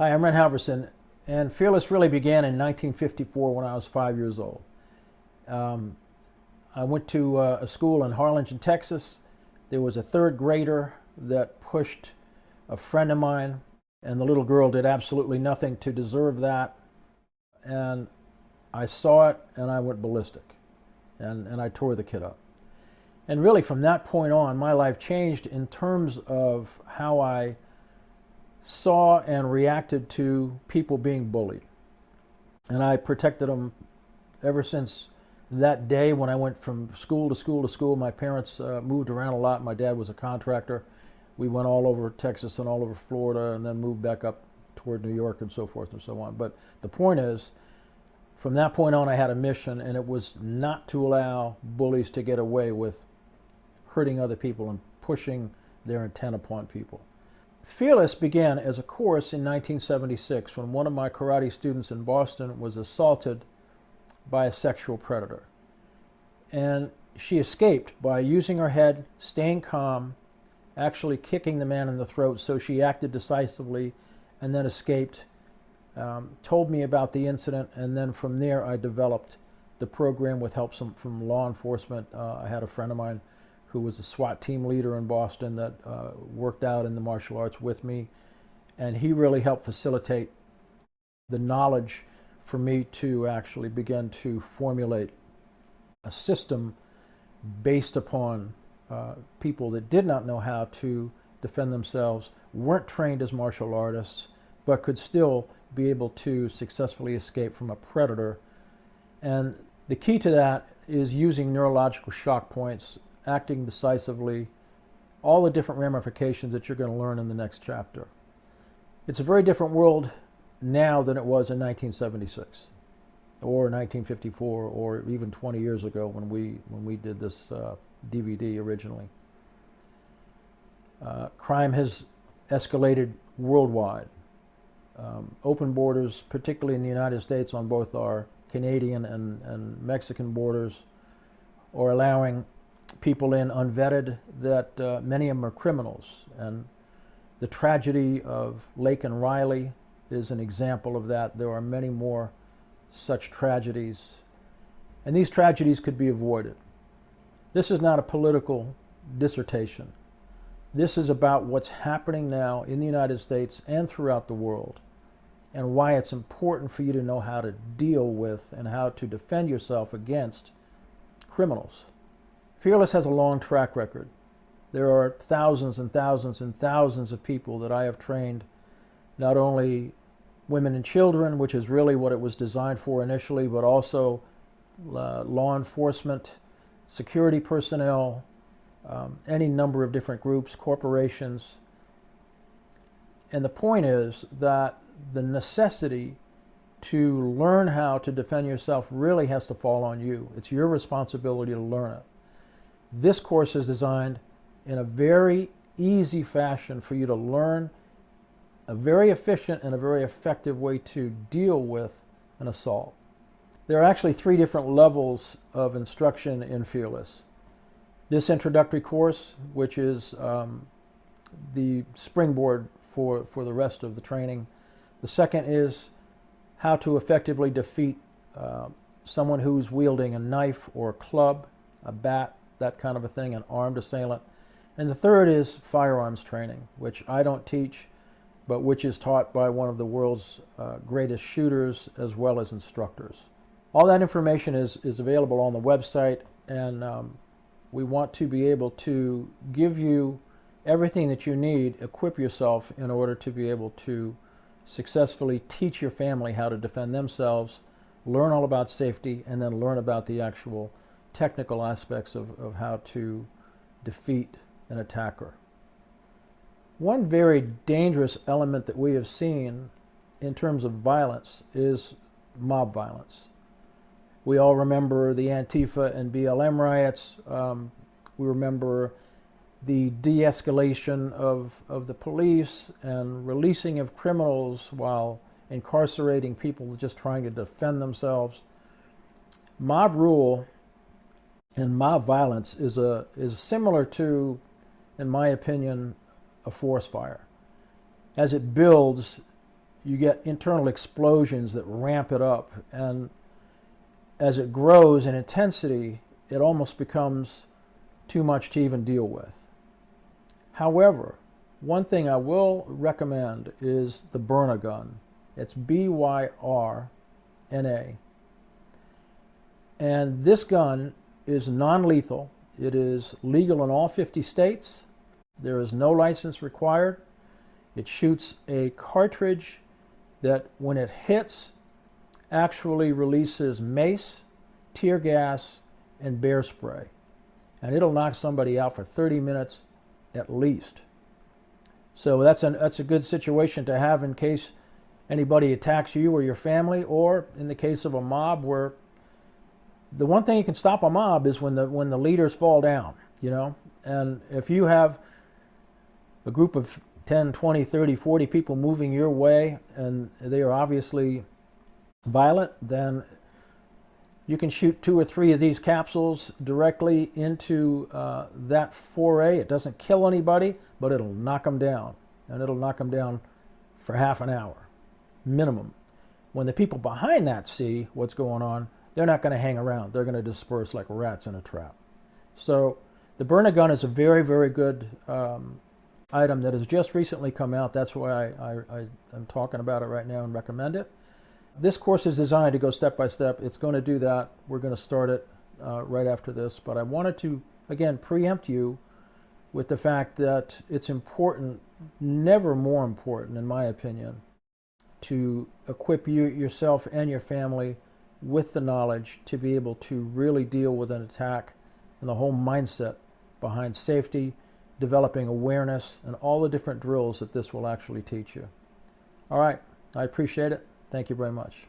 Hi, I'm Ren Halverson, and Fearless really began in 1954 when I was 5 years old. I went to a school in Harlingen, Texas. There was a third grader that pushed a friend of mine, and the little girl did absolutely nothing to deserve that. And I saw it, and I went ballistic, and I tore the kid up. And really, from that point on, my life changed in terms of how I saw and reacted to people being bullied. And I protected them ever since that day when I went from school to school to school. My parents moved around a lot. My dad was a contractor. We went all over Texas and all over Florida and then moved back up toward New York and so forth and so on. But the point is, from that point on, I had a mission, and it was not to allow bullies to get away with hurting other people and pushing their intent upon people. Fearless began as a course in 1976 when one of my karate students in Boston was assaulted by a sexual predator. And she escaped by using her head, staying calm, actually kicking the man in the throat, so she acted decisively and then escaped, told me about the incident, and then from there I developed the program with help from law enforcement. I had a friend of mine who was a SWAT team leader in Boston that worked out in the martial arts with me, and he really helped facilitate the knowledge for me to actually begin to formulate a system based upon people that did not know how to defend themselves, weren't trained as martial artists, but could still be able to successfully escape from a predator. And the key to that is using neurological shock points, acting decisively, all the different ramifications that you're going to learn in the next chapter. It's a very different world now than it was in 1976 or 1954 or even 20 years ago when we did this DVD originally. Crime has escalated worldwide. Open borders, particularly in the United States on both our Canadian and Mexican borders, are allowing people in unvetted that many of them are criminals. And the tragedy of Lake and Riley is an example of that. There are many more such tragedies, and these tragedies could be avoided. This is not a political dissertation. This is about what's happening now in the United States and throughout the world, and why it's important for you to know how to deal with and how to defend yourself against criminals. Fearless has a long track record. There are thousands and thousands and thousands of people that I have trained, not only women and children, which is really what it was designed for initially, but also law enforcement, security personnel, any number of different groups, corporations. And the point is that the necessity to learn how to defend yourself really has to fall on you. It's your responsibility to learn it. This course is designed in a very easy fashion for you to learn a very efficient and a very effective way to deal with an assault. There are actually 3 different levels of instruction in Fearless. This introductory course, which is the springboard for the rest of the training. The second is how to effectively defeat someone who's wielding a knife or a club, a bat, that kind of a thing, an armed assailant. And the third is firearms training, which I don't teach, but which is taught by one of the world's greatest shooters as well as instructors. All that information is available on the website, and we want to be able to give you everything that you need, equip yourself in order to be able to successfully teach your family how to defend themselves, learn all about safety, and then learn about the actual technical aspects of how to defeat an attacker. One very dangerous element that we have seen in terms of violence is mob violence. We all remember the Antifa and BLM riots. We remember the de-escalation of the police and releasing of criminals while incarcerating people just trying to defend themselves. Mob rule and mob violence is similar to, in my opinion, a forest fire. As it builds, you get internal explosions that ramp it up, and as it grows in intensity, it almost becomes too much to even deal with. However, one thing I will recommend is the Byrna gun. It's BYRNA. And this gun is non-lethal. It is legal in all 50 states. There is no license required. It shoots a cartridge that, when it hits, actually releases mace, tear gas, and bear spray. And it'll knock somebody out for 30 minutes at least. So that's a good situation to have in case anybody attacks you or your family, or in the case of a mob, where the one thing you can stop a mob is when the leaders fall down, you know. And if you have a group of 10, 20, 30, 40 people moving your way, and they are obviously violent, then you can shoot 2 or 3 of these capsules directly into that foray. It doesn't kill anybody, but it'll knock them down, and it'll knock them down for half an hour, minimum. When the people behind that see what's going on, they're not going to hang around. They're going to disperse like rats in a trap. So the Byrna gun is a very, very good item that has just recently come out. That's why I'm talking about it right now and recommend it. This course is designed to go step by step. It's going to do that. We're going to start it right after this. But I wanted to, again, preempt you with the fact that it's important, never more important, in my opinion, to equip yourself and your family with the knowledge to be able to really deal with an attack, and the whole mindset behind safety, developing awareness, and all the different drills that this will actually teach you. All right, I appreciate it. Thank you very much.